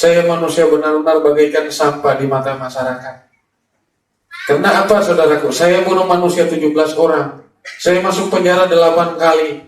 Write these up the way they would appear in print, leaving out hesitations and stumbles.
Saya manusia benar-benar bagaikan sampah di mata masyarakat. Karena apa saudaraku? Saya bunuh manusia 17 orang. Saya masuk penjara 8 kali.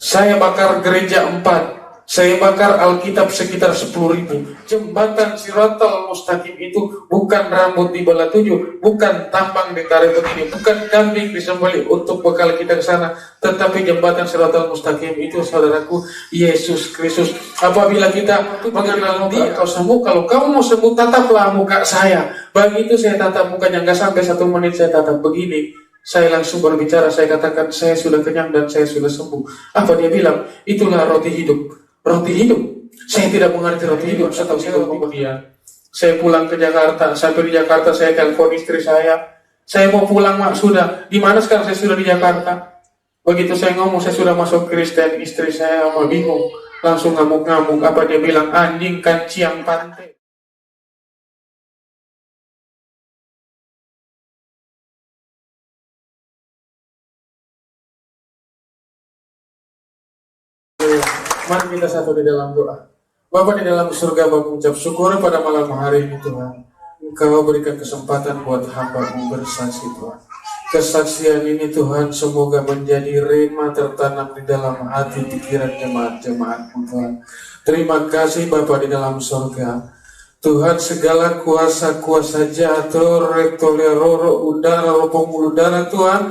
Saya bakar gereja 4. Saya bakar Alkitab sekitar 10.000. Jembatan Siratal Mustaqim itu bukan rambut di bala 7, bukan tambang ditarik begini, bukan kambing disembelih untuk bekal kita ke sana, tetapi jembatan Siratal Mustaqim itu saudaraku Yesus Kristus. Apabila kita mengenal Dia, kau sembuh. Kalau kamu mau sembuh, tataplah muka saya. Begitu saya tatap mukanya, nggak sampai 1 menit saya tatap begini. Saya langsung berbicara, saya katakan saya sudah kenyang dan saya sudah sembuh. Apa dia bilang? Itulah roti hidup. Roti hidup. Saya tidak mengerti roti hidup. Saya tahu saya dia. Saya pulang ke Jakarta. Sampai di Jakarta saya telepon istri saya. Saya mau pulang mak, sudah. Di mana sekarang? Saya sudah di Jakarta. Begitu saya ngomong saya sudah masuk Kristen, istri saya mau bingung. Langsung ngamuk-ngamuk. Apa dia bilang? Anjing kanciang pantai. Mari kita satu di dalam doa. Bapa di dalam surga, Bapa mengucap syukur pada malam hari ini Tuhan. Engkau berikan kesempatan buat hamba-Mu bersaksi Tuhan. Kesaksian ini Tuhan semoga menjadi rema tertanam di dalam hati pikiran jemaat-jemaat-Mu Tuhan. Terima kasih Bapa di dalam surga. Tuhan segala kuasa-kuasa jatuh, rektolero, udara, pembuluh darah Tuhan,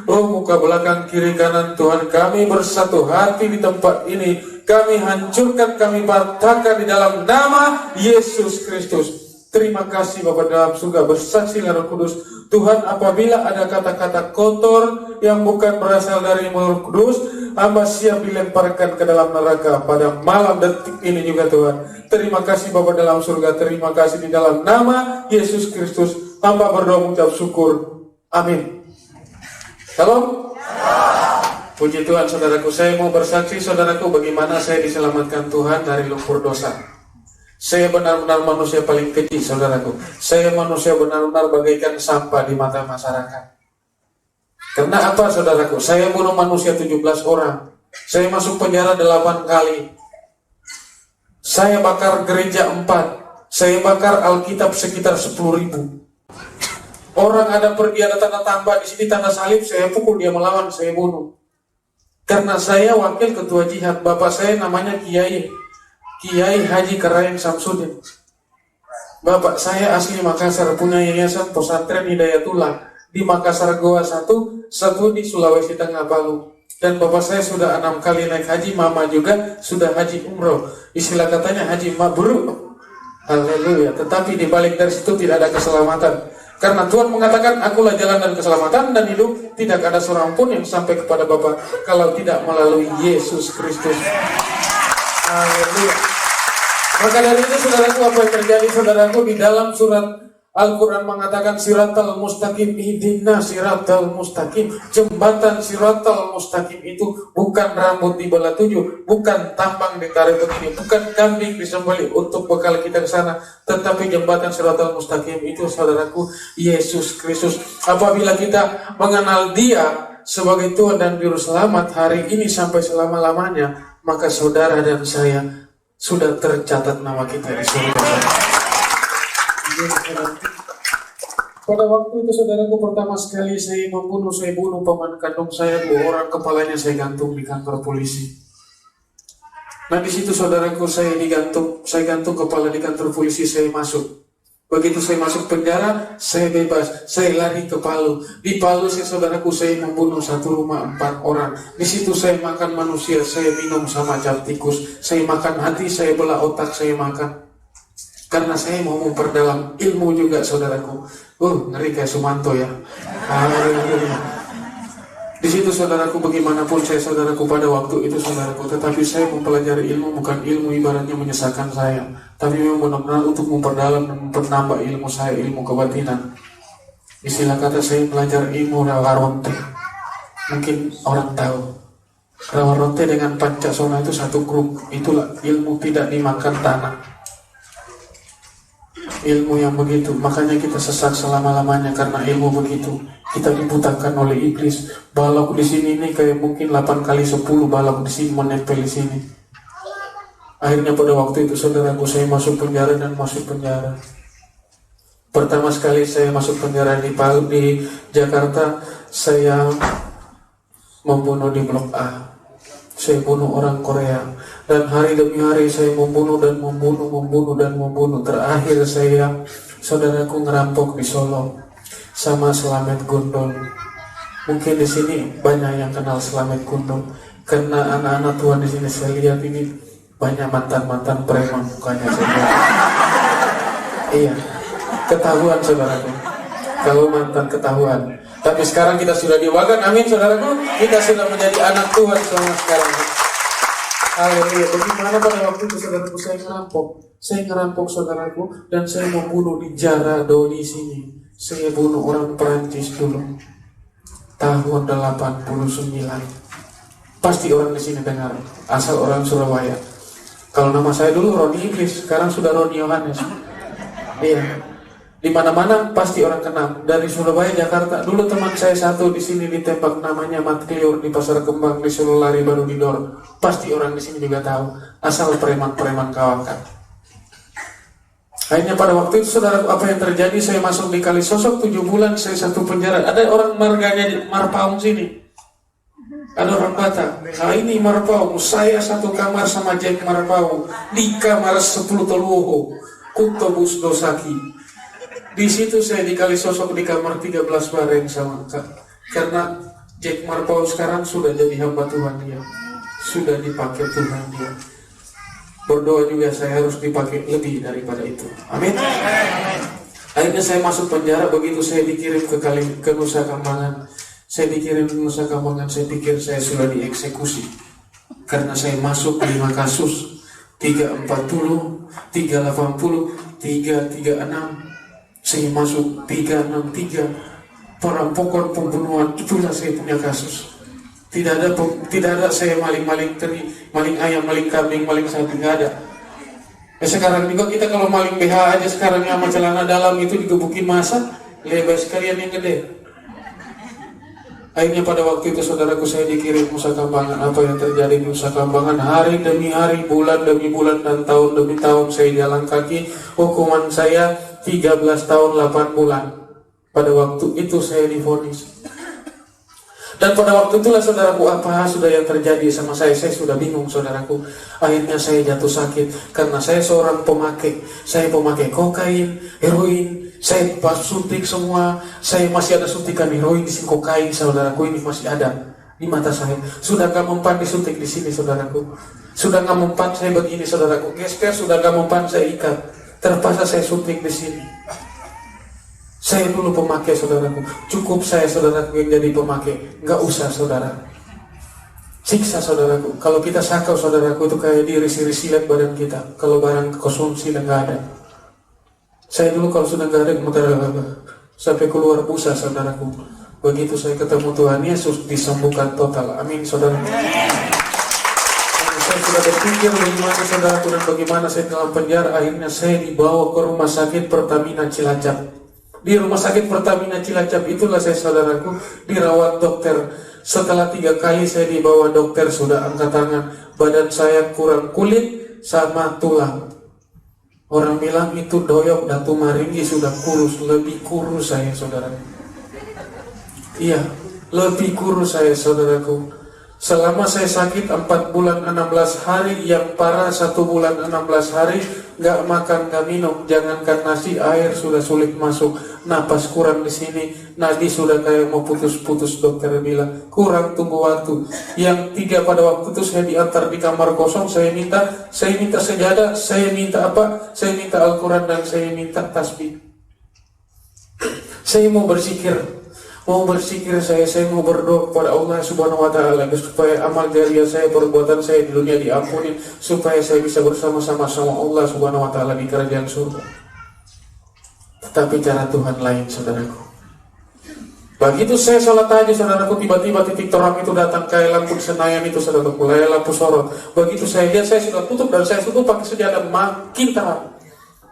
muka belakang kiri kanan Tuhan, kami bersatu hati di tempat ini, kami hancurkan, kami patahkan di dalam nama Yesus Kristus. Terima kasih Bapa dalam surga, bersaksi Roh Kudus. Tuhan, apabila ada kata-kata kotor yang bukan berasal dari Roh Kudus, hamba siap dilemparkan ke dalam neraka pada malam detik ini juga Tuhan. Terima kasih Bapa dalam surga, terima kasih di dalam nama Yesus Kristus. Hamba berdoa mengucap syukur. Amin. Salam. Puji Tuhan saudaraku, saya mau bersaksi saudaraku bagaimana saya diselamatkan Tuhan dari lumpur dosa. Saya benar-benar manusia paling keji saudaraku. Saya manusia benar-benar bagaikan sampah di mata masyarakat. Karena apa saudaraku? Saya bunuh manusia 17 orang. Saya masuk penjara 8 kali. Saya bakar gereja 4. Saya bakar Alkitab sekitar 10.000. Orang ada pergi ada tanda tambah di sini tanda salib, saya pukul, dia melawan, saya bunuh. Karena saya wakil ketua jihad, bapak saya namanya Kiai Haji Karaeng Samsudin. Bapak saya asli Makassar, punya yayasan pesantren Hidayatullah di Makassar Goa 1 di Sulawesi Tengah Palu. Dan bapak saya sudah 6 kali naik haji, mama juga sudah haji umroh. Istilah katanya haji mabrur. Haleluya. Tetapi di balik dari situ tidak ada keselamatan. Karena Tuhan mengatakan, akulah jalan dan keselamatan dan hidup. Tidak ada seorang pun yang sampai kepada Bapa kalau tidak melalui Yesus Kristus. Haleluya. Maka dari itu saudaraku, apa yang terjadi saudaraku di dalam surat Al-Quran mengatakan Siratal Mustaqim, ihdina Siratal Mustaqim. Jembatan Siratal Mustaqim itu bukan rambut di bala 7, bukan tambang ditarik begini, bukan kambing disembelih untuk bekal kita ke sana, tetapi jembatan Siratal Mustaqim itu saudaraku Yesus Kristus. Apabila kita mengenal Dia sebagai Tuhan dan Juru Selamat hari ini sampai selama-lamanya, maka saudara dan saya sudah tercatat nama kita di surga. Pada waktu itu saudaraku pertama sekali saya bunuh paman kandung saya 2 orang, kepalanya saya gantung di kantor polisi. Nah di situ saudaraku saya gantung kepala di kantor polisi, saya masuk. Begitu saya masuk penjara, saya bebas, saya lari ke Palu. Di Palu saudaraku saya membunuh 1 rumah 4 orang. Di situ saya makan manusia, saya minum sama cap tikus, saya makan hati, saya belah otak, saya makan. Karena saya mau memperdalam ilmu juga saudaraku. Ngeri kayak Sumanto ya. Di situ saudaraku, bagaimanapun saya saudaraku pada waktu itu saudaraku, tetapi saya mempelajari ilmu, bukan ilmu ibaratnya menyesatkan saya, tapi memang benar-benar untuk memperdalam dan memperambah ilmu saya, ilmu kebatinan. Istilah kata saya belajar ilmu rawaronte. Mungkin orang tahu. Rawaronte dengan Pancasona itu satu grup. Itulah ilmu tidak dimakan tanah. Ilmu yang begitu, makanya kita sesat selama-lamanya karena ilmu begitu. Kita dibutakan oleh iblis. Balok di sini ini kayak mungkin 8 kali 10 balok di sini menempel di sini. Akhirnya pada waktu itu saudaraku saya masuk penjara dan masuk penjara. Pertama sekali saya masuk penjara di Jakarta, saya membunuh di Blok A. Saya bunuh orang Korea. Dan hari demi hari saya membunuh dan membunuh. Terakhir saya, saudaraku, ngerampok di Solo sama Slamet Gundul. Mungkin di sini banyak yang kenal Slamet Gundul. Karena anak-anak Tuhan di sini saya lihat ini banyak mantan-mantan preman mukanya saja. Iya, ketahuan saudaraku. Kalau mantan ketahuan. Tapi sekarang kita sudah diwagan, amin saudaraku. Kita sudah menjadi anak Tuhan selama sekarang. Haleluya. Bagaimana pada waktu itu saudaraku saya ngerampok. Saya ngerampok saudaraku dan saya membunuh di Jarado di sini. Saya bunuh orang Perancis dulu. Tahun 89. Pasti orang di sini dengar. Asal orang Surabaya. Kalau nama saya dulu Roni Iblis, sekarang sudah Roni Yohanes. Iya. Di mana-mana pasti orang kenal. Dari Surabaya, Jakarta. Dulu teman saya satu di sini ditembak, namanya Mat Kliur di Pasar Kembang di Sululari baru didor. Pasti orang di sini juga tahu. Asal preman-preman kawakan. Akhirnya pada waktu itu saudara, apa yang terjadi? Saya masuk di Kalisosok 7 bulan, saya satu penjara. Ada orang marganya Marpaung sini. Ada orang Batak. Nah ini Marpaung. Saya satu kamar sama Jack Marpaung di kamar 10 Teluho Kutobus Dosaki. Di situ saya di Kalisosok di kamar 13 bareng sama karena Jack Marpaung sekarang sudah jadi hamba Tuhan dia. Sudah dipakai Tuhan dia. Berdoa juga saya harus dipakai lebih daripada itu. Amin. Akhirnya saya masuk penjara. Begitu saya dikirim ke Nusa Kambangan. Saya dikirim ke Nusa Kambangan, saya pikir saya sudah dieksekusi. Karena saya masuk 5 kasus. 340, 380, 336. Saya masuk 363. Perampokan, pembunuhan, itulah saya punya kasus. Tidak ada saya maling teri, maling ayam, maling kambing, maling sapi, nggak ada. Sekarang juga kita kalau maling BH aja sekarang sama celana dalam itu digebukin masa, lebih sekalian yang gede. Akhirnya pada waktu itu saudaraku saya dikirim Nusa Kambangan. Apa yang terjadi di Nusa Kambangan? Hari demi hari, bulan demi bulan, dan tahun demi tahun saya jalan kaki. Hukuman saya 13 tahun 8 bulan. Pada waktu itu saya divonis. Dan pada waktu itulah saudaraku apa sudah yang terjadi sama saya sudah bingung saudaraku. Akhirnya saya jatuh sakit karena saya seorang pemakai. Saya pemakai kokain, heroin, saya pas suntik semua. Saya masih ada suntikan heroin di sini, kokain saudaraku ini masih ada di mata saya. Sudah gak mempan disuntik di sini saudaraku. Sudah gak mempan saya begini saudaraku. Gesper sudah gak mempan saya ikat. Terpaksa saya suntik di sini. Saya dulu pemakai saudaraku. Cukup saya saudaraku yang jadi pemakai. Nggak usah saudara. Siksa saudaraku. Kalau kita sakau saudaraku itu kayak dirisi-risi lihat badan kita. Kalau barang konsumsi dan nggak ada. Saya dulu kalau sudah nggak ada sampai keluar busa saudaraku. Begitu saya ketemu Tuhan Yesus disembuhkan total. Amin saudara. Saya sudah berpikir bagaimana saudaraku dan bagaimana saya dalam penjara. Akhirnya saya dibawa ke rumah sakit Pertamina Cilacap. Di rumah sakit Pertamina Cilacap itulah saya saudaraku dirawat dokter. Setelah 3 kali saya dibawa dokter sudah angkat tangan. Badan saya kurang kulit sama tulang. Orang bilang itu doyok datu maringgi sudah kurus. Lebih kurus saya saudara. Iya, lebih kurus saya saudaraku. Selama saya sakit 4 bulan 16 hari, yang parah 1 bulan 16 hari, gak makan gak minum, jangankan nasi, air sudah sulit masuk, napas kurang di sini, nadi sudah kayak mau putus-putus, dokter bilang kurang tunggu waktu. Yang 3 pada waktu itu saya diantar di kamar kosong, saya minta sejadah, saya minta apa? Saya minta Al-Quran dan saya minta tasbih. Saya mau berzikir. Saya mau berdoa kepada Allah Subhanahu wa taala supaya amal jariah saya, perbuatan saya di dunia diampuni, supaya saya bisa bersama-sama sama Allah Subhanahu wa taala di kerajaan surga. Tetapi cara Tuhan lain saudaraku. Begitu saya sholat aja saudaraku, tiba-tiba titik terang itu datang kayak lampu di Senayan itu saudaraku, kayak lampu sorot. Begitu saya lihat saya sudah tutup dan saya tutup pakai sejadah, makin terang.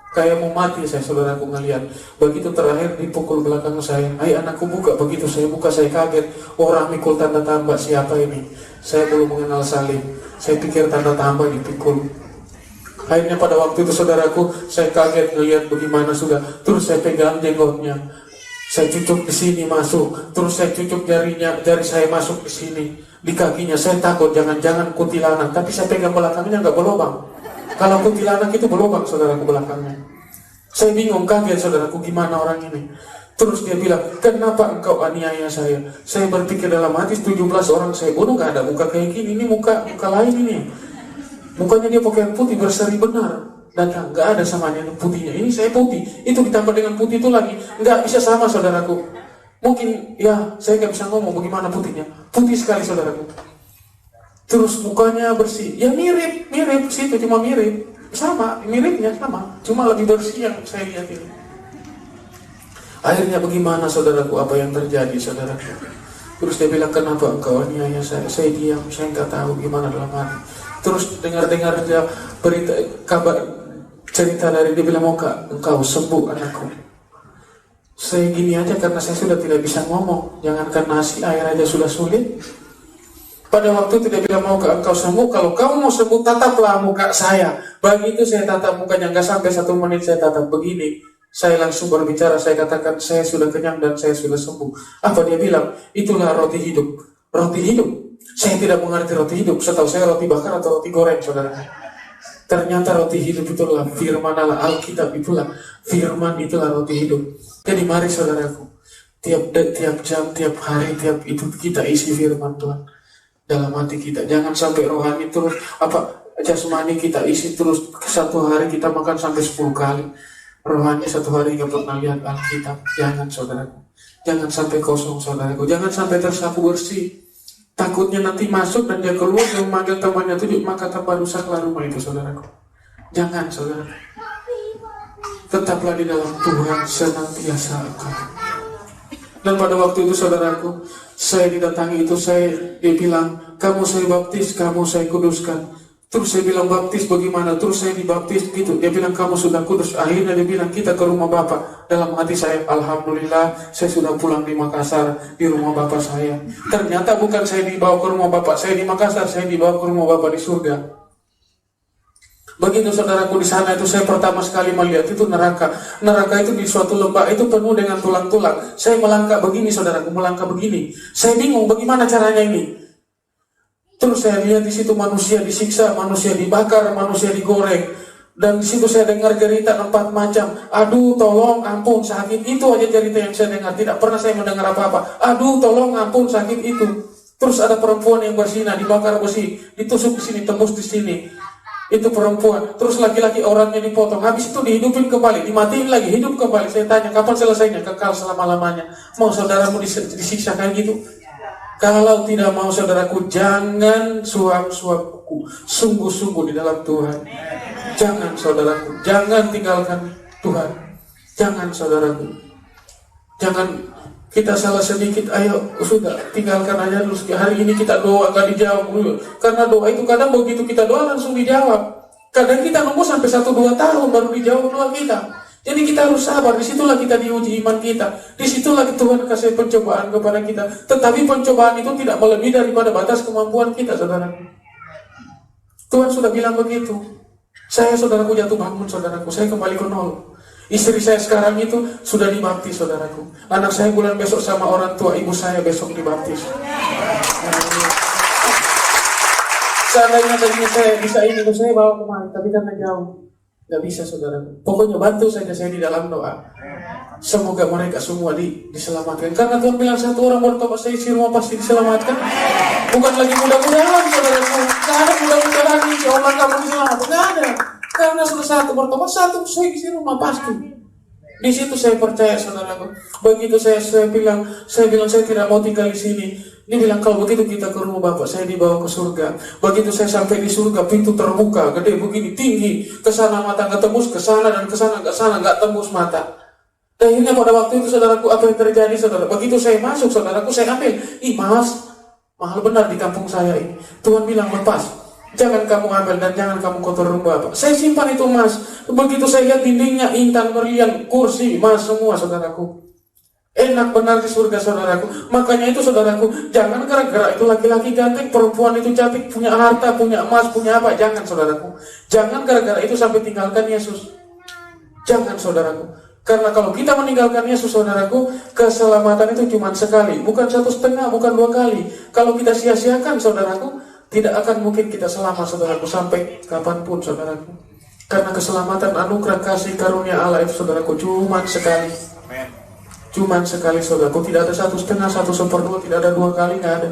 Kayak mau mati saya saudaraku ngelihat. Begitu terakhir dipukul belakang saya. Ayo anakku buka. Begitu saya buka saya kaget. Orang mikul tanda tambah, siapa ini? Saya belum mengenal salib. Saya pikir tanda tambah dipikul. Akhirnya pada waktu itu saudaraku, saya kaget melihat bagaimana sudah. Terus saya pegang jenggotnya, saya cucuk di sini masuk, terus saya cucuk jari saya masuk di sini, di kakinya. Saya takut jangan-jangan kuntilanak, tapi saya pegang belakangnya nggak berlubang. Kalau kuntilanak itu berlubang saudaraku belakangnya. Saya bingung, kaget saudaraku, gimana orang ini. Terus dia bilang, kenapa engkau aniaya saya? Saya berpikir dalam hati, 17 orang saya bunuh, gak ada muka kayak gini. Ini muka lain ini. Mukanya dia pakaian putih, berseri benar. Datang, gak ada samanya putihnya. Ini saya putih, itu ditambah dengan putih itu lagi. Gak bisa sama saudaraku. Mungkin, ya saya gak bisa ngomong bagaimana putihnya. Putih sekali saudaraku. Terus mukanya bersih. Ya mirip, situ cuma mirip. Sama, miripnya sama. Cuma lebih bersih yang saya lihat ini. Akhirnya bagaimana saudaraku, apa yang terjadi saudaraku? Terus dia bilang, kenapa engkau aniaya saya? Saya diam, saya nggak tahu gimana dalam hati. Terus dengar dia berita, kabar, cerita dari dia bilang, mau engkau sembuh anakku? Saya gini aja karena saya sudah tidak bisa ngomong. Jangan karena nasi air aja sudah sulit. Pada waktu tidak bilang, mau engkau sembuh? Kalau kamu mau sembuh, tataplah muka saya. Begitu saya tatap mukanya, nggak sampai 1 menit saya tatap begini. Saya langsung berbicara, saya katakan saya sudah kenyang dan saya sudah sembuh. Apa dia bilang? Itulah roti hidup. Roti hidup. Saya tidak mengerti roti hidup. Setahu saya roti bakar atau roti goreng, saudara. Ternyata roti hidup itulah firman Allah, Alkitab itulah firman, itulah roti hidup. Jadi mari saudaraku, tiap jam, tiap hari, tiap itu kita isi firman Tuhan dalam hati kita. Jangan sampai rohani terus, jasmani kita isi terus. Satu hari kita makan sampai 10 kali. Rohani 1 hari nggak pernah lihat Alkitab. Jangan saudaraku, jangan sampai kosong saudaraku, jangan sampai tersapu bersih. Takutnya nanti masuk dan dia keluar dan memanggil temannya 7, maka tambah rusaklah rumah itu saudaraku. Jangan saudaraku, tetaplah di dalam Tuhan senantiasa engkau. Dan pada waktu itu saudaraku, saya didatangi itu, dia bilang, kamu saya baptis, kamu saya kuduskan. Terus saya bilang, baptis bagaimana? Terus saya dibaptis gitu. Dia bilang, kamu sudah kudus. Akhirnya dia bilang, kita ke rumah Bapak. Dalam hati saya, alhamdulillah, saya sudah pulang di Makassar, di rumah Bapak saya. Ternyata bukan saya dibawa ke rumah Bapak saya di Makassar, saya dibawa ke rumah Bapak di surga. Begitu saudaraku, di sana itu saya pertama sekali melihat itu neraka. Neraka itu di suatu lembah itu penuh dengan tulang-tulang. Saya melangkah begini saudaraku, melangkah begini. Saya bingung bagaimana caranya ini. Terus saya lihat di situ manusia disiksa, manusia dibakar, manusia digoreng. Dan di situ saya dengar cerita 4 macam. Aduh, tolong, ampun, sakit. Itu aja cerita yang saya dengar. Tidak pernah saya mendengar apa-apa. Aduh, tolong, ampun, sakit itu. Terus ada perempuan yang bersinar, dibakar besi, ditusuk di sini, tembus di sini. Itu perempuan. Terus laki-laki orangnya dipotong. Habis itu dihidupin kembali, dimatiin lagi, hidup kembali. Saya tanya, kapan selesainya? Kekal selama-lamanya. Mau saudaramu disiksa kayak gitu? Kalau tidak mau saudaraku, jangan suap-suap buku. Sungguh-sungguh di dalam Tuhan. Jangan saudaraku, jangan tinggalkan Tuhan. Jangan saudaraku. Jangan kita salah sedikit, ayo sudah tinggalkan aja dulu. Hari ini kita doa gak dijawab dulu. Karena doa itu kadang begitu kita doa langsung dijawab. Kadang kita nunggu sampai 1-2 tahun baru dijawab doa kita. Jadi kita harus sabar, disitulah kita diuji iman kita. Disitulah Tuhan kasih pencobaan kepada kita. Tetapi pencobaan itu tidak melebihi daripada batas kemampuan kita, saudara. Tuhan sudah bilang begitu. Saya, saudaraku, jatuh bangun, saudaraku. Saya kembali ke nol. Istri saya sekarang itu sudah dibaptis, saudaraku. Anak saya bulan besok sama orang tua ibu saya besok dibaptis. Seandainya tadinya saya bisa ini, saya bawa kemari, tapi karena jauh. Gak bisa saudara. Pokoknya bantu saja saya di dalam doa. Semoga mereka semua diselamatkan. Karena Tuhan bilang 1 orang bertobat saya isi rumah pasti diselamatkan. Bukan lagi mudah-mudahan saudara. Gak ada mudah-mudahan insya Allah kamu diselamatkan. Gak ada. Karena sudah 1 bertobat, 1 saya isi rumah pasti. Di situ saya percaya saudaraku. Begitu saya bilang saya tidak mau tinggal di sini. Dia bilang kalau begitu kita ke rumah Bapak, saya dibawa ke surga. Begitu saya sampai di surga, pintu terbuka, gede begini, tinggi. Kesana mata nggak tembus, kesana dan kesana nggak tembus mata. Dan akhirnya pada waktu itu saudaraku, apa yang terjadi saudara? Begitu saya masuk saudaraku, saya ambil. Mas, mahal benar di kampung saya ini. Tuhan bilang lepas, jangan kamu ambil dan jangan kamu kotor rumah Bapak. Saya simpan itu mas. Begitu saya lihat dindingnya, intan, berlian, kursi, mas semua saudaraku. Enak benar di surga saudaraku. Makanya itu saudaraku, jangan gara-gara itu laki-laki ganteng, perempuan itu cantik, punya harta, punya emas, punya apa. Jangan saudaraku. Jangan gara-gara itu sampai tinggalkan Yesus. Jangan saudaraku. Karena kalau kita meninggalkan Yesus saudaraku, keselamatan itu cuma sekali. Bukan 1,5, bukan 2 kali. Kalau kita sia-siakan saudaraku, tidak akan mungkin kita selamat saudaraku sampai kapanpun saudaraku. Karena keselamatan anugerah kasih karunia Allah itu saudaraku cuma sekali. Cuman sekali saudaraku, tidak ada 1,5, 1/4, tidak ada 2 kali, nggak ada.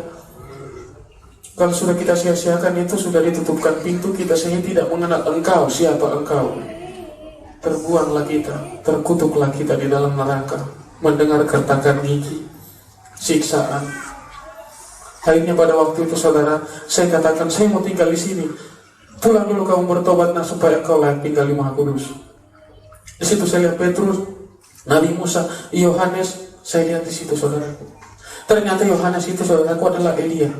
Kalau sudah kita sia-siakan itu sudah ditutupkan pintu kita sehingga tidak mengenal engkau, siapa engkau. Terbuanglah kita, terkutuklah kita di dalam neraka, mendengar gertakan gigi, siksaan. Akhirnya pada waktu itu saudara, saya katakan saya mau tinggal di sini. Pulang dulu kamu bertobat, supaya engkau layak tinggal di Maha Kudus. Di situ saya lihat Petrus, Nabi Musa, Yohanes, saya lihat di situ saudaraku. Ternyata Yohanes itu saudaraku adalah Elia.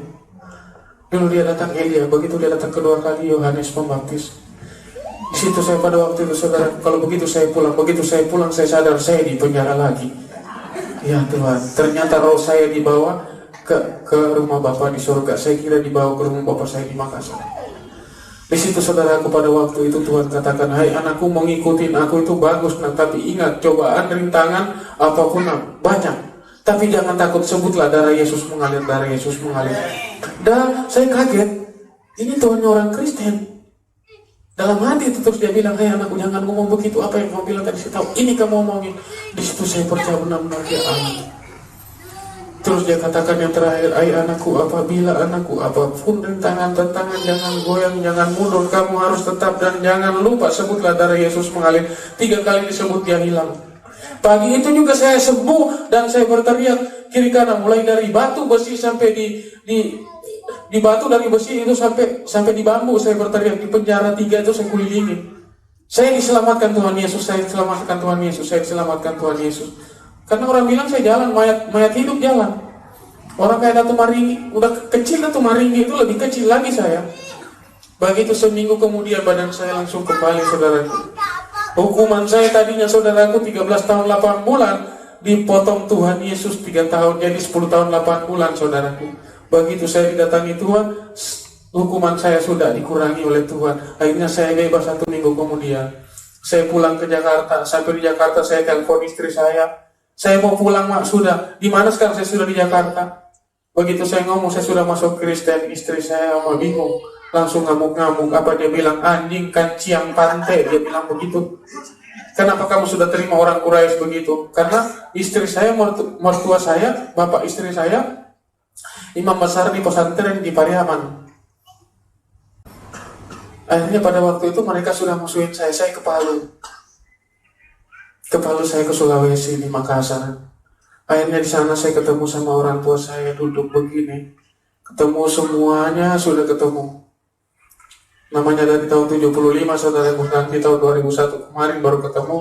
Dulu dia datang Elia, begitu dia datang kedua kali Yohanes Pembaptis. Di situ saya pada waktu itu saudara, kalau begitu saya pulang saya sadar saya di penjara lagi. Ya Tuhan, ternyata roh saya dibawa ke rumah Bapa di surga. Saya kira dibawa ke rumah Bapa saya di Makassar. Di situ saudaraku pada waktu itu Tuhan katakan, hai anakku, mengikuti aku itu bagus, tapi ingat cobaan, rintangan, apapun banyak. Tapi jangan takut, sebutlah darah Yesus mengalir, darah Yesus mengalir. Dan saya kaget, ini Tuhannya orang Kristen. Dalam hati itu terus dia bilang, hai anakku, jangan ngomong begitu, apa yang kamu bilang tadi saya tahu, ini kamu ngomongin. Di situ saya percaya benar-benar dia Allah. Terus dia katakan yang terakhir, ai anakku, apabila anakku, apapun rintangan-tentangan, jangan goyang, jangan mundur, kamu harus tetap dan jangan lupa sebutlah darah Yesus mengalir. 3 kali disebut dia hilang. Pagi itu juga saya sembuh dan saya berteriak kiri kanan, mulai dari batu besi sampai di batu, dari besi itu sampai di bambu. Saya berteriak di penjara 3 itu saya kulilingin. Saya diselamatkan Tuhan Yesus, saya diselamatkan Tuhan Yesus, saya diselamatkan Tuhan Yesus. Karena orang bilang saya jalan, mayat hidup jalan. Orang kayak Datu Maringgi, udah kecil Datu Maringgi itu lebih kecil lagi saya. Begitu seminggu kemudian badan saya langsung kembali saudaraku. Hukuman saya tadinya saudaraku 13 tahun 8 bulan, dipotong Tuhan Yesus 3 tahun, jadi 10 tahun 8 bulan saudaraku. Begitu saya didatangi Tuhan, hukuman saya sudah dikurangi oleh Tuhan. Akhirnya saya bebas 1 minggu kemudian. Saya pulang ke Jakarta, sampai di Jakarta saya telepon istri saya mau pulang mak, sudah. Di mana sekarang? Saya sudah di Jakarta. Begitu saya ngomong saya sudah masuk Kristen, istri saya mau bingung, langsung ngamuk-ngamuk. Apa dia bilang? Anjing kanciang pantai, dia bilang begitu. Kenapa kamu sudah terima orang Quraisy begitu? Karena istri saya, mertua saya, bapak istri saya, imam besar di pesantren di Pariaman. Akhirnya pada waktu itu mereka sudah musuhin saya ke Palu. Ke Palu, saya ke Sulawesi di Makassar. Akhirnya di sana saya ketemu sama orang tua saya, duduk begini. Ketemu semuanya, sudah ketemu. Namanya dari tahun 75 saudaraku, nanti tahun 2001 kemarin baru ketemu.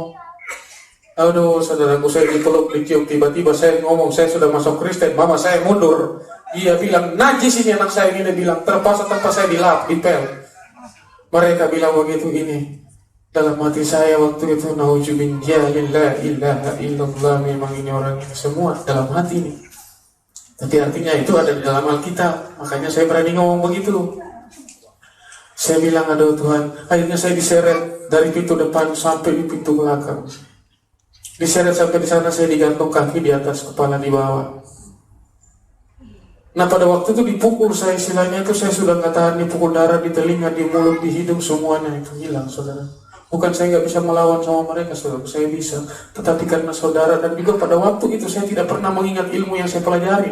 Aduh saudaraku, saya dipeluk, dicium, tiba-tiba saya ngomong, saya sudah masuk Kristen. Mama saya mundur. Dia bilang, najis ini anak saya ini. Dia bilang, terpaksa tempat saya dilap, dipel. Mereka bilang begitu ini. Dalam hati saya waktu itu, nauzubillah, la ilaha illallah, memang ini orang ini semua dalam hati ini. Tapi artinya itu ada di dalam Alkitab, makanya saya berani ngomong begitu. Saya bilang, aduh Tuhan. Akhirnya saya diseret dari pintu depan sampai di pintu belakang. Diseret sampai di sana, saya digantung kaki di atas, kepala di bawah. Nah pada waktu itu dipukul saya, istilahnya itu saya sudah nggak tahan, dipukul darah di telinga, di mulut, di hidung, semuanya itu hilang saudara. Bukan saya nggak bisa melawan sama mereka saudara, saya bisa. Tetapi karena saudara, dan juga pada waktu itu saya tidak pernah mengingat ilmu yang saya pelajari.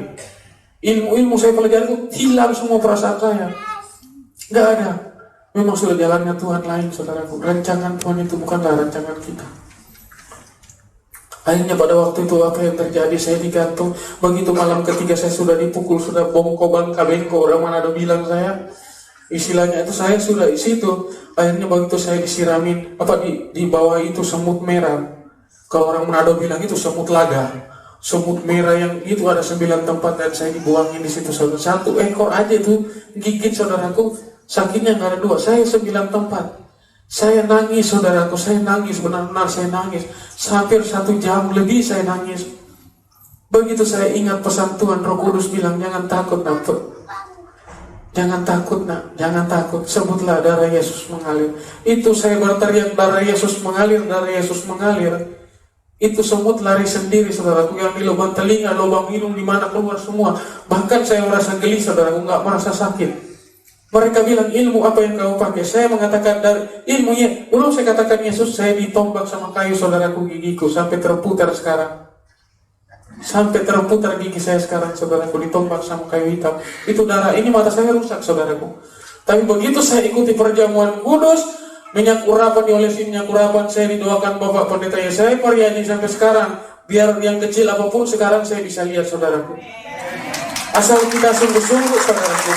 Ilmu saya pelajari itu hilang semua perasaan saya. Nggak ada. Memang sudah jalannya Tuhan lain saudaraku. Rancangan Tuhan itu bukanlah rancangan kita. Akhirnya pada waktu itu apa yang terjadi, saya digantung. Begitu malam ketiga saya sudah dipukul, sudah bongko kabengko, orang Manado bilang saya. Istilahnya itu saya sudah di situ. Akhirnya begitu saya disiramin, di bawah itu semut merah. Kalau orang Manado bilang itu semut laga. Semut merah yang itu ada 9 tempat dan saya dibuangin di situ. 1 ekor aja itu gigit saudaraku. Sakitnya nggak ada 2, saya 9 tempat. Saya nangis saudaraku, saya nangis, benar-benar saya nangis. Hampir 1 jam lebih saya nangis. Begitu saya ingat pesan Tuhan, Roh Kudus bilang, jangan takut nak, jangan takut nak, jangan takut, sebutlah darah Yesus mengalir. Itu saya berteriak, darah Yesus mengalir, darah Yesus mengalir. Itu semut lari sendiri, saudaraku, yang di lubang telinga, lubang hidung, di mana keluar semua. Bahkan saya merasa geli, saudaraku, nggak merasa sakit. Mereka bilang, ilmu apa yang kau pakai? Saya mengatakan, dari ilmunya, belum saya katakan Yesus, saya ditombak sama kayu, saudaraku, gigiku sampai terputar sekarang. Sampai terputar gigi saya sekarang, saudaraku, ditombak sama kayu hitam. Itu darah, ini mata saya rusak, saudaraku. Tapi begitu saya ikuti perjamuan kudus, minyak urapan, diolesin minyak urapan, saya didoakan Bapak Pendeta ya, saya meriani sampai sekarang. Biar yang kecil apapun, sekarang saya bisa lihat, saudaraku. Asal kita sungguh-sungguh, saudaraku.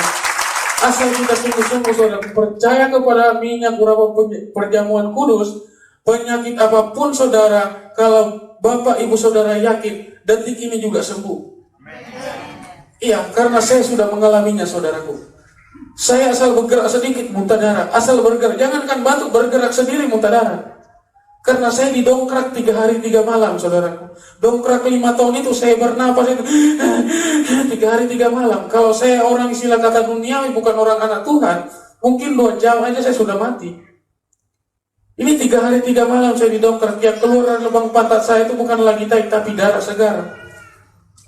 Asal kita sungguh-sungguh, saudaraku, percaya kepada minyak urapan perjamuan kudus, penyakit apapun, saudara, kalau Bapak Ibu Saudara yakin, detik ini juga sembuh. Iya, karena saya sudah mengalaminya, saudaraku. Saya asal bergerak sedikit muntah darah, asal bergerak, jangankan batuk, bergerak sendiri muntah darah. Karena saya didongkrak 3 hari 3 malam, saudaraku. Dongkrak 5 tahun itu saya bernapas itu 3 hari 3 malam. Kalau saya orang istilah kata duniawi, bukan orang anak Tuhan, mungkin 2 jam aja saya sudah mati. Ini 3 hari 3 malam saya didongkrak. Yang keluar dari lubang pantat saya itu bukan lagi tai, tapi darah segar.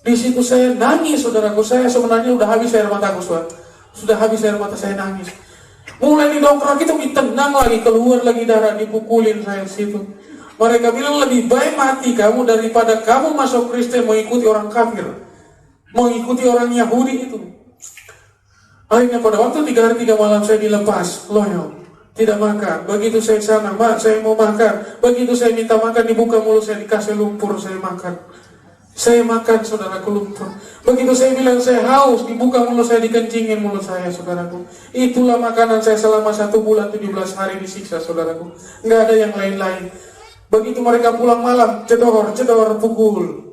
Di situ saya nangis, saudaraku. Saya sebenarnya udah habis air mataku, saudara. Sudah habis air mata, saya nangis. Mulai didongkrak itu ditendang lagi, keluar lagi darah, dipukulin saya di situ. Mereka bilang lebih baik mati kamu daripada kamu masuk Kristen mengikuti orang kafir, mengikuti orang Yahudi itu. Akhirnya pada waktu 3 hari 3 malam saya dilepas, loyo. Tidak makan. Begitu saya sana, Mak, saya mau makan. Begitu saya minta makan, dibuka mulut saya, dikasih lumpur, saya makan. Saya makan, saudaraku, lumpur. Begitu saya bilang saya haus, dibuka mulut saya, dikencingin mulut saya, saudaraku. Itulah makanan saya selama 1 bulan 17 hari disiksa, saudaraku. Nggak ada yang lain-lain. Begitu mereka pulang malam, cedor, pukul.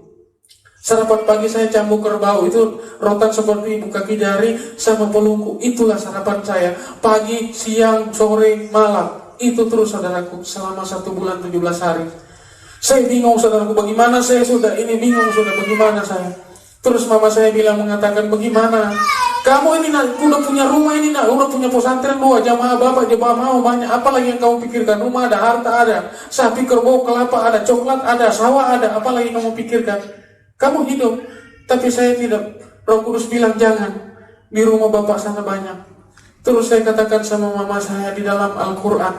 Sarapan pagi saya cambuk kerbau, itu rotan seperti ibu kaki jari sama pelungku. Itulah sarapan saya, pagi, siang, sore, malam. Itu terus, saudaraku, selama 1 bulan 17 hari. Saya bingung, saudaraku, bagaimana saya sudah ini bingung, sudah bagaimana saya. Terus mama saya bilang, mengatakan, bagaimana? Kamu ini nak, udah punya rumah ini nak, udah punya pesantren 2, jamaah bapak, jamaah mau banyak. Apalagi yang kamu pikirkan? Rumah ada, harta ada, sapi, kerbau, kelapa ada, coklat ada, sawah ada. Apalagi kamu pikirkan? Kamu hidup, tapi saya tidak. Roh Kudus bilang jangan, di rumah bapak sana banyak. Terus saya katakan sama mama saya, di dalam Al-Quran,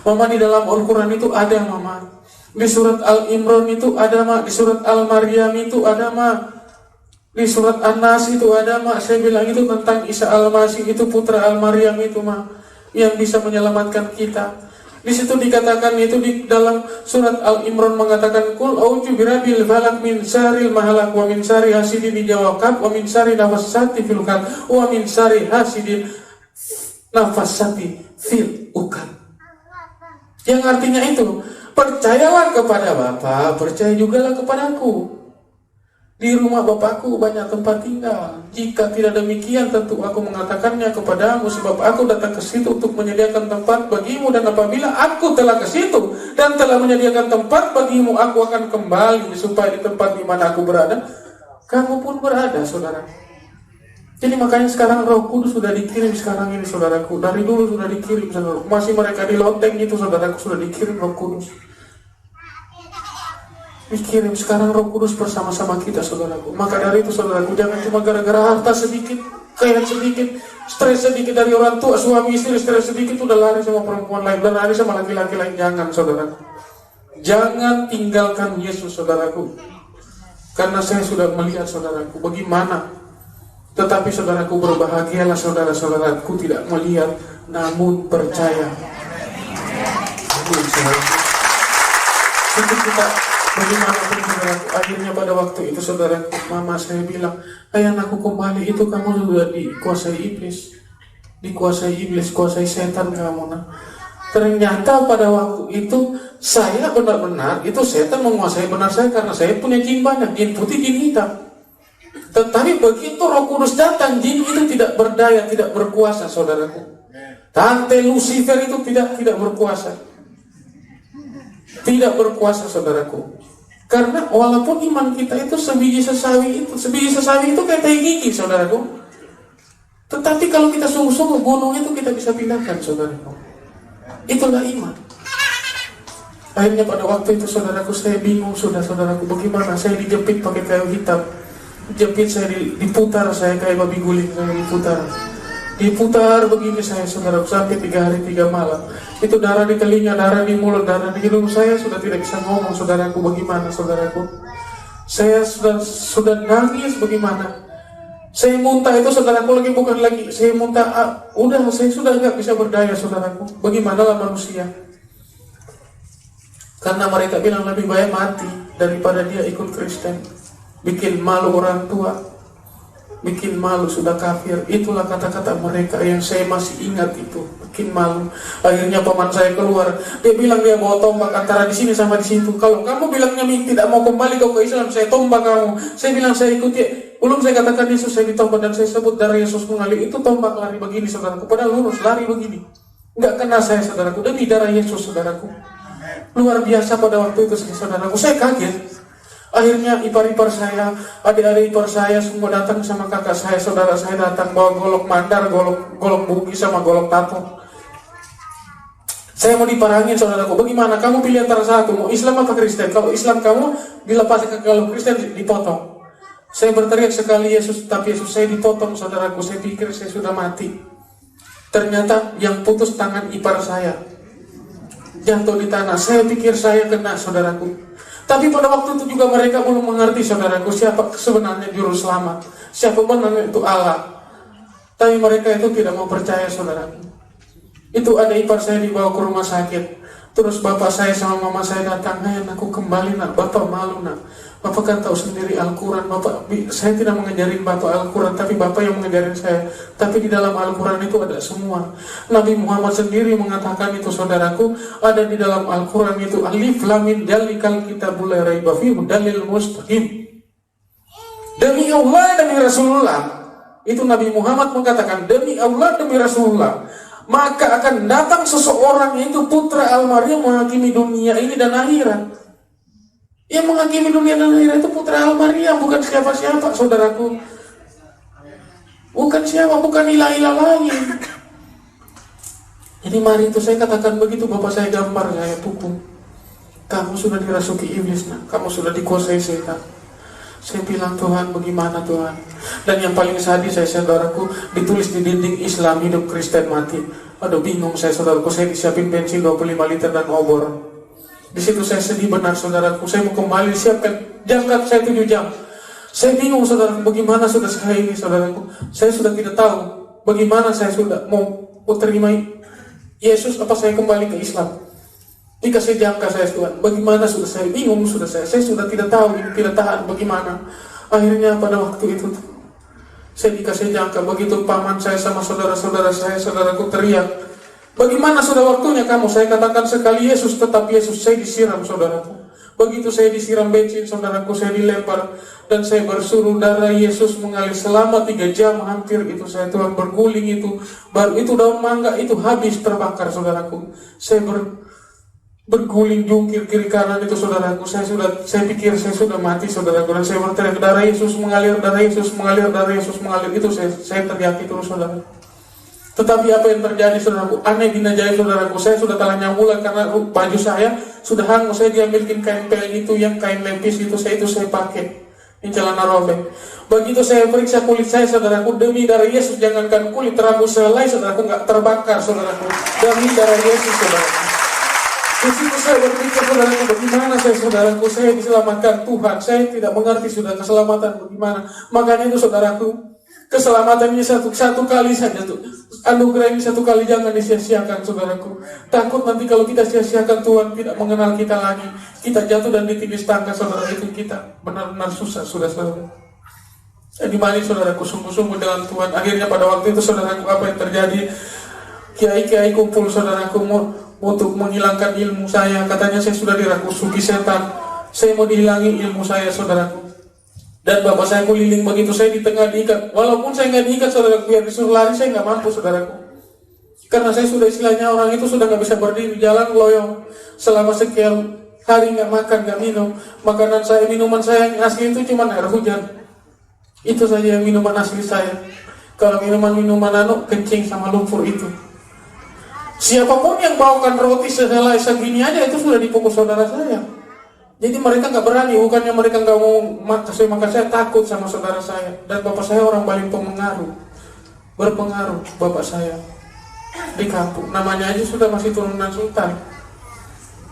mama di dalam Al-Quran itu ada, mama. Di surat Al-Imran itu ada, di surat Al-Maryam itu ada, di surat An-Nas itu ada, Saya bilang itu tentang Isa Al-Masih, itu putra Al-Maryam itu, yang bisa menyelamatkan kita. Di situ dikatakan, itu di dalam surat Al-Imran mengatakan, Kul a'udzu birabbil falaq min syarril mahalak wa min syarri hasidin dijawabkan wa min syarri nafassati fil uqad wa min syarri hasidin nafassati fil uqad. Yang artinya itu, percayalah kepada Bapa, percaya jugalah kepadaku. Di rumah Bapakku banyak tempat tinggal. Jika tidak demikian, tentu aku mengatakannya kepadamu, sebab aku datang ke situ untuk menyediakan tempat bagimu. Dan apabila aku telah ke situ dan telah menyediakan tempat bagimu, aku akan kembali supaya di tempat di mana aku berada, kamu pun berada, saudara. Jadi makanya sekarang Roh Kudus sudah dikirim sekarang ini, saudaraku. Dari dulu sudah dikirim, saudaraku. Masih mereka di lonteng itu, saudaraku, sudah dikirim Roh Kudus. Dikirim sekarang Roh Kudus bersama-sama kita, saudaraku. Maka dari itu, saudaraku, jangan cuma gara-gara harta sedikit, kekayaan sedikit, stres sedikit dari orang tua, suami istri stres sedikit, udah lari sama perempuan lain, dan lari sama laki-laki lain. Jangan, saudaraku. Jangan tinggalkan Yesus, saudaraku. Karena saya sudah melihat, saudaraku, bagaimana. Tetapi, saudaraku, berbahagialah saudara-saudaraku tidak melihat, namun percaya. Amin, saudaraku. Kita bagaimanapun, saudaraku, akhirnya pada waktu itu, saudaraku, mama saya bilang, ayah aku kembali, itu kamu sudah dikuasai iblis. Dikuasai iblis, kuasai setan kamu. Ternyata pada waktu itu, saya benar-benar, itu setan menguasai benar saya, karena saya punya jin banyak, jin putih, jin hitam. Tetapi begitu Roh Kudus datang, jin itu tidak berdaya, tidak berkuasa, saudaraku. Tante Lucifer itu tidak berkuasa. Tidak berkuasa, saudaraku. Karena walaupun iman kita itu sebiji sesawi itu kayak tai gigi, saudaraku. Tetapi kalau kita sungguh-sungguh, gunung itu kita bisa pindahkan, saudaraku. Itulah iman. Akhirnya pada waktu itu, saudaraku, saya bingung sudah, saudaraku, bagaimana. Saya dijepit pakai kayu hitam, jepit saya diputar, saya kayak babi guling, saya diputar begini saya, saudaraku, sampai 3 hari 3 malam. Itu darah di telinga, darah di mulut, darah di hidung, saya sudah tidak bisa ngomong, saudaraku. Bagaimana, saudaraku? Saya sudah nangis, bagaimana? Saya muntah itu, saudaraku, bukan lagi saya muntah, udah saya sudah nggak bisa berdaya, saudaraku. Bagaimanalah manusia? Karena mereka bilang lebih baik mati daripada dia ikut Kristen. Bikin malu orang tua, bikin malu sudah kafir. Itulah kata-kata mereka yang saya masih ingat itu. Bikin malu. Akhirnya paman saya keluar. Dia bilang dia bawa tombak antara di sini sama di situ. Kalau kamu bilangnya tidak mau kembali ke Islam, saya tombak kamu. Saya bilang saya ikuti. Belum saya katakan Yesus, saya ditombak dan saya sebut darah Yesus mengalir. Itu tombak lari begini, saudaraku. Padahal lurus lari begini. Enggak kena saya, saudaraku. Demi darah Yesus, saudaraku. Luar biasa pada waktu itu, saudaraku. Saya kaget. Akhirnya ipar-ipar saya, adik-adik ipar saya semua datang sama kakak saya, saudara saya datang bawa golok mandar, golok bugi sama golok tato. Saya mau diparangin, saudaraku. Bagaimana? Kamu pilih antara satu, mau Islam atau Kristen? Kalau Islam kamu dilepaskan, kalau Kristen dipotong. Saya berteriak sekali Yesus, tapi Yesus saya dipotong, saudaraku. Saya pikir saya sudah mati. Ternyata yang putus tangan ipar saya, jatuh di tanah. Saya pikir saya kena, saudaraku. Tapi pada waktu itu juga mereka belum mengerti, saudaraku, siapa sebenarnya juru selamat, siapa benar itu Allah. Tapi mereka itu tidak mau percaya, saudaraku. Itu ada ipar saya dibawa ke rumah sakit. Terus bapak saya sama mama saya datang, aku kembali nak, bapak malu nak. Bapak kan tahu sendiri Al-Quran, saya tidak mengajarin bapak Al-Quran, tapi bapak yang mengajarin saya. Tapi di dalam Al-Quran itu ada semua. Nabi Muhammad sendiri mengatakan itu, saudaraku, ada di dalam Al-Quran itu alif lam mim dalikal kitabul la raiba fihi dalil mustaqim. Demi Allah, demi Rasulullah, itu Nabi Muhammad mengatakan, demi Allah, demi Rasulullah, maka akan datang seseorang, yaitu putra Al-Maryam, menghakimi dunia ini dan akhirat. Yang menghakimi dunia dan akhirat itu putra Al-Maryam, bukan siapa-siapa, saudaraku. Bukan siapa, bukan ilah-ilah lain. Jadi mari itu saya katakan begitu, bapak saya gambar, saya pukul. Kamu sudah dirasuki iblis, nak. Kamu sudah dikuasai setan. Saya bilang, Tuhan, bagaimana Tuhan? Dan yang paling sadis saya, saudaraku, ditulis di dinding Islam, hidup Kristen mati. Aduh, bingung saya, saudaraku. Saya disiapin bensin 25 liter dan obor. Di situ saya sedih benar, saudaraku. Saya mau kembali siapkan jangka saya 7 jam. Saya bingung, saudaraku, bagaimana sudah saya ini, saudaraku. Saya sudah tidak tahu bagaimana saya sudah mau terima Yesus, apa saya kembali ke Islam. Dikasih jangka saya, Tuhan, bagaimana sudah saya bingung, saya sudah tidak tahu, tidak tahan bagaimana. Akhirnya pada waktu itu saya dikasih jangka. Begitu paman saya sama saudara-saudara saya, saudaraku, teriak, bagaimana sudah waktunya kamu? Saya katakan sekali Yesus, tetap Yesus. Saya disiram, saudaraku. Begitu saya disiram bensin, saudaraku, saya dilempar dan saya bersuruh darah Yesus mengalir selama 3 jam hampir itu. Saya Tuhan berguling itu, baru itu daun mangga itu habis terbakar, saudaraku. Saya berguling jungkir kiri kanan itu, saudaraku. Saya pikir saya sudah mati, saudaraku, dan saya berteriak darah Yesus mengalir, darah Yesus mengalir, darah Yesus mengalir. Itu saya teriak itu, saudara. Tetapi apa yang terjadi, saudaraku? Aneh binajai, saudaraku. Saya sudah telah nyamulan karena baju saya sudah hangus. Saya diambilkan kain peleng itu, yang kain lepis itu saya pakai. Ini celana robek. Begitu saya periksa kulit saya, saudaraku, demi darah Yesus, jangankan kulit terabus selai, saudaraku, nggak terbakar, saudaraku. Demi darah Yesus, saudaraku. Di situ saya berpikir, saudaraku, bagaimana saudaraku, saya diselamatkan Tuhan. Saya tidak mengerti sudah keselamatan bagaimana. Makanya itu, saudaraku, keselamatan ini satu kali saja tuh. Anugerah ini satu kali, jangan disia-siakan, saudaraku. Takut nanti kalau kita sia-siakan, Tuhan tidak mengenal kita lagi. Kita jatuh dan ditindih tangga, saudara, itu kita benar-benar susah, saudara. Di mana, saudaraku, sungguh-sungguh dengan Tuhan. Akhirnya pada waktu itu, saudaraku, apa yang terjadi? Kiai-kiai kumpul, saudaraku, untuk menghilangkan ilmu saya. Katanya saya sudah dirasuki setan. Saya mau dihilangi ilmu saya, saudaraku. Dan bapak saya keliling begitu, saya di tengah diikat. Walaupun saya nggak diikat, saudaraku, biar disuruh lari saya nggak mampu, saudaraku. Karena saya sudah, istilahnya orang itu sudah nggak bisa berdiri, jalan loyong selama sekian hari nggak makan, nggak minum. Makanan saya, minuman saya yang asli itu cuma air hujan. Itu saja yang minuman asli saya. Kalau minuman kencing sama lumpur itu. Siapapun yang bawakan roti sehelai segini aja itu sudah dipukul saudara saya. Jadi mereka nggak berani, bukannya mereka nggak mau kasih makan, saya takut sama saudara saya. Dan bapak saya orang paling berpengaruh bapak saya di kampung. Namanya aja sudah masih turunan sultan,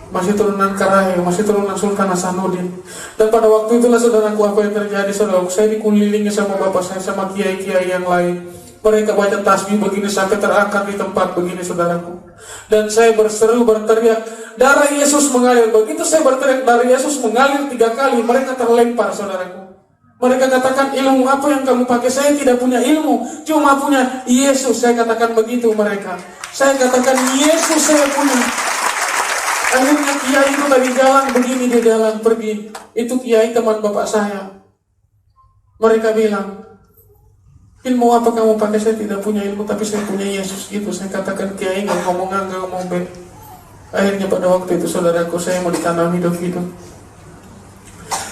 masih turunan Karahe, masih turunan Sultan Hasanuddin. Dan pada waktu itulah saudaraku apa yang terjadi, saudaraku, saya dikelilingi sama bapak saya, sama kiai-kiai yang lain. Mereka baca tasbih begini sampai terangkat di tempat begini, saudaraku. Dan saya berseru, berteriak, darah Yesus mengalir. Begitu saya berteriak, darah Yesus mengalir 3 kali, mereka terlempar, saudaraku. Mereka katakan, ilmu apa yang kamu pakai? Saya tidak punya ilmu, cuma punya Yesus. Saya katakan begitu mereka. Saya katakan, Yesus saya punya. Akhirnya kiai itu tadi jalan begini, dia jalan pergi. Itu kiai teman bapak saya. Mereka bilang, ilmu apa kamu pakai? Saya tidak punya ilmu, tapi saya punya Yesus. Gitu saya katakan, kiai nggak ngomong A, nggak ngomong B. Akhirnya pada waktu itu saudaraku, saya mau ditanam hidup-hidup.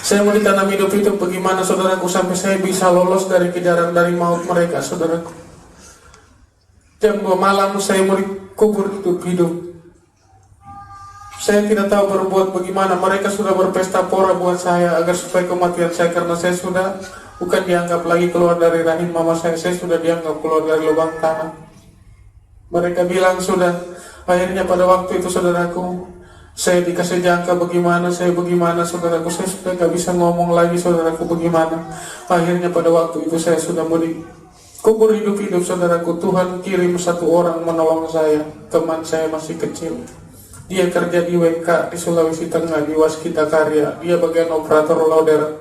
Saya mau ditanam hidup-hidup. Bagaimana saudaraku sampai saya bisa lolos dari kejaran dari maut mereka, saudaraku. Jam 2 malam saya mau dikubur hidup-hidup. Saya tidak tahu berbuat bagaimana. Mereka sudah berpesta pora buat saya agar supaya kematian saya, karena saya sudah bukan dianggap lagi keluar dari rahim mama saya sudah dianggap keluar dari lubang tanah. Mereka bilang sudah. Akhirnya pada waktu itu saudaraku, saya dikasih jangka bagaimana, saudaraku, saya sudah gak bisa ngomong lagi, saudaraku, bagaimana. Akhirnya pada waktu itu saya sudah mau dikubur hidup-hidup, saudaraku. Tuhan kirim 1 orang menolong saya, teman saya masih kecil. Dia kerja di WK di Sulawesi Tengah, di Waskita Karya. Dia bagian operator loader.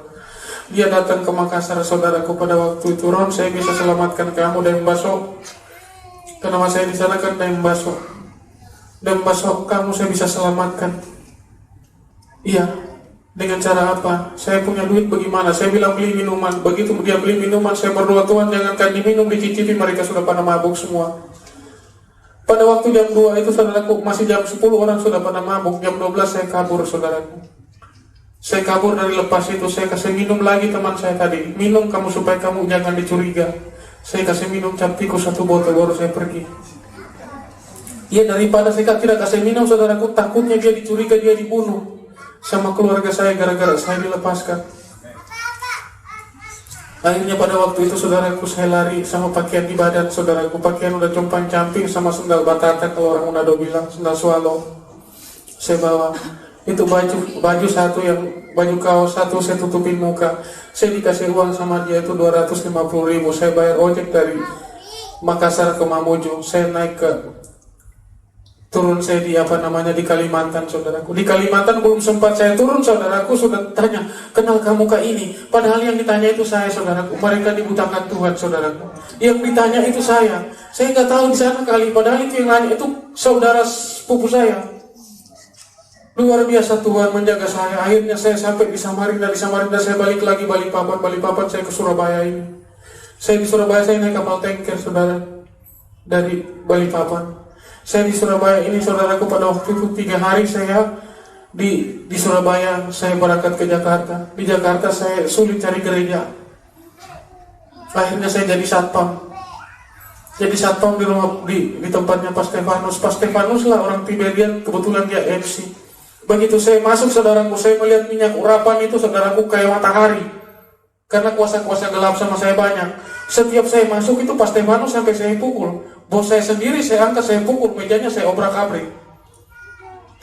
Dia datang ke Makassar, saudaraku. Pada waktu itu, Ron, saya bisa selamatkan kamu dan Baso. Karena saya di sana kan dan Baso. Dan Baso kamu saya bisa selamatkan. Iya. Dengan cara apa? Saya punya duit bagaimana? Saya bilang beli minuman. Begitu dia beli minuman, saya berdoa, Tuhan jangankan diminum, dicicipi. Mereka sudah pada mabuk semua. Pada waktu jam 2 itu saudaraku, masih jam 10 orang sudah pada mabuk. Jam 12 saya kabur, saudaraku. Saya kabur dari lepas itu. Saya kasih minum lagi teman saya tadi. Minum kamu supaya kamu jangan dicuriga. Saya kasih minum cap tikus 1 botol, baru saya pergi. Ya daripada saya tidak kasih minum, saudaraku, takutnya dia dicuriga, dia dibunuh sama keluarga saya gara-gara saya dilepaskan. Akhirnya pada waktu itu saudaraku, saya lari sama pakaian di badan, saudaraku. Pakaian udah compang-camping sama sendal batata, kalau orang Manado bilang sendal swallow. Saya bawa itu baju satu, yang baju kaos satu, saya tutupin muka. Saya dikasih uang sama dia itu 250.000. Saya bayar ojek dari Makassar ke Mamuju. Saya naik ke turun saya di di Kalimantan, saudaraku. Di Kalimantan belum sempat saya turun, saudaraku, sudah tanya, kenal kamu kak ini? Padahal yang ditanya itu saya, saudaraku. Mereka dibutakan Tuhan, saudaraku. Yang ditanya itu saya. Saya nggak tahu di sana kali. Padahal itu yang nanya itu saudara sepupu saya. Luar biasa Tuhan menjaga saya. Akhirnya saya sampai di Samarinda. Di Samarinda saya balik lagi Balikpapan saya ke Surabaya ini. Saya di Surabaya saya naik kapal tanker, saudara, dari Balikpapan. Saya di Surabaya ini, saudaraku, pada waktu itu 3 hari saya di Surabaya. Saya berangkat ke Jakarta. Di Jakarta saya sulit cari gereja. Akhirnya saya jadi satpam. Jadi satpam di rumah di tempatnya Pak Stefanus. Pak Stefanus lah orang Tiberian, kebetulan dia MC. Begitu saya masuk, saudaraku, saya melihat minyak urapan itu, saudaraku, kayak matahari. Karena kuasa-kuasa gelap sama saya banyak. Setiap saya masuk itu Pak Stefanus sampai saya pukul. Bos saya sendiri saya angkat, saya pukul, mejanya saya obrak-abrik.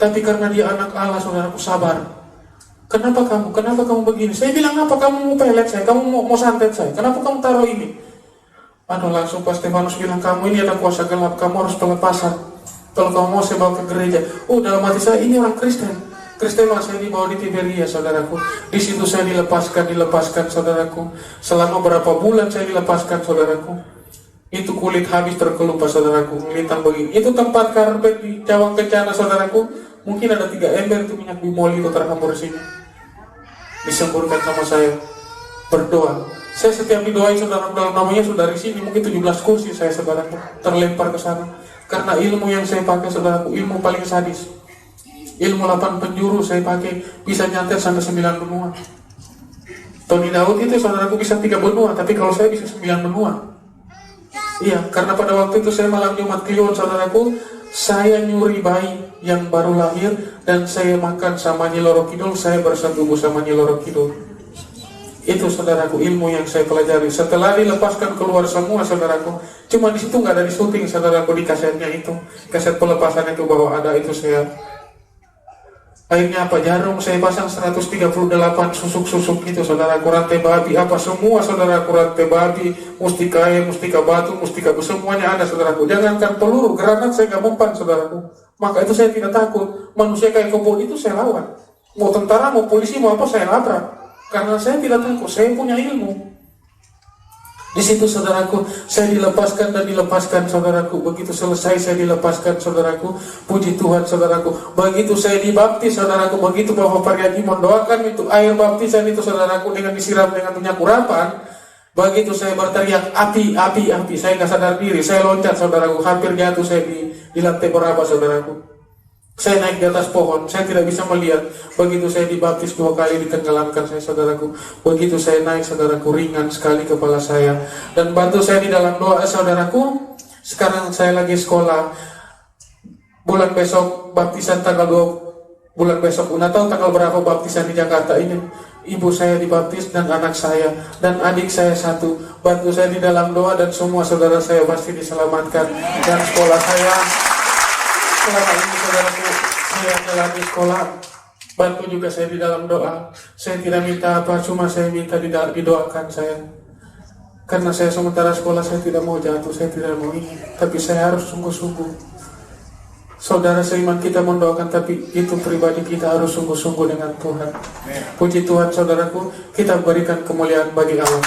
Tapi karena dia anak Allah, saudaraku, sabar. Kenapa kamu begini? Saya bilang, apa kamu mau pelet saya? Kamu mau santet saya? Kenapa kamu taruh ini? Langsung Pak Stefanus bilang, kamu ini ada kuasa gelap, kamu harus pelepasan. Kalau kamu mau saya bawa ke gereja. Dalam hati saya, ini orang Kristen lah, saya dibawa di Tiberia, saudaraku. Di situ saya dilepaskan, saudaraku. Selama berapa bulan saya dilepaskan, saudaraku. Itu kulit habis terkelupas, saudaraku, melintang begini. Itu tempat karpet di Cawang Kencana, saudaraku. Mungkin ada 3 ember itu minyak bimoli itu terhambur sini. Disemburkan sama saya. Berdoa. Saya setiap didoain, saudaraku, dalam namanya saudari sini, mungkin 17 kursi saya, saudaraku, terlempar ke sana. Karena ilmu yang saya pakai, saudaraku, ilmu paling sadis. Ilmu 8 penjuru saya pakai, bisa nyantet sampai 9 benua. Tony Daud itu saudaraku bisa 3 benua, tapi kalau saya bisa 9 benua. Iya, karena pada waktu itu saya malam Jumat Kliwon, saudaraku, saya nyuri bayi yang baru lahir dan saya makan sama Nyi Loro Kidul, saya bersetubuh sama Nyi Loro Kidul. Itu saudaraku ilmu yang saya pelajari. Setelah dilepaskan keluar semua saudaraku, cuma di situ nggak ada di syuting saudaraku, di kasetnya itu, kaset pelepasan itu bahwa ada itu saya. Akhirnya apa, jarum saya pasang 138 susuk-susuk itu saudaraku, rantai babi apa semua saudaraku, rantai babi, mustika air, mustika batu, mustika semuanya ada saudaraku. Jangankan peluru, granat saya nggak mempan saudaraku. Maka itu saya tidak takut. Manusia kayak kebun itu saya lawan. Mau tentara, mau polisi, mau apa saya labrak. Karena saya tidak takut, saya punya ilmu. Di situ saudaraku, saya dilepaskan dan dilepaskan saudaraku. Begitu selesai saya dilepaskan saudaraku, puji Tuhan saudaraku. Begitu saya dibaptis saudaraku, begitu Bapak Pariadi mendoakan itu air baptisan itu saudaraku dengan disiram dengan minyak urapan. Begitu saya berteriak api, api, api, saya nggak sadar diri, saya loncat saudaraku, hampir jatuh saya di lantai berapa saudaraku. Saya naik di atas pohon, saya tidak bisa melihat. Begitu saya dibaptis 2 kali, ditenggelamkan saya saudaraku. Begitu saya naik saudaraku, ringan sekali kepala saya. Dan bantu saya di dalam doa saudaraku. Sekarang saya lagi sekolah. Bulan besok baptisan tanggal 2. Bulan besok, nggak tahu tanggal berapa baptisan di Jakarta ini. Ibu saya dibaptis dan anak saya dan adik saya 1. Bantu saya di dalam doa dan semua saudara saya pasti diselamatkan. Dan sekolah saya selama ini saudaraku, saya jalani sekolah. Bantu juga saya di dalam doa. Saya tidak minta apa, cuma saya minta didoakan saya. Karena saya sementara sekolah saya tidak mau jatuh, saya tidak mau ini. Tapi saya harus sungguh-sungguh. Saudara seiman kita mendoakan, tapi itu pribadi kita harus sungguh-sungguh dengan Tuhan. Puji Tuhan saudaraku, kita berikan kemuliaan bagi Allah.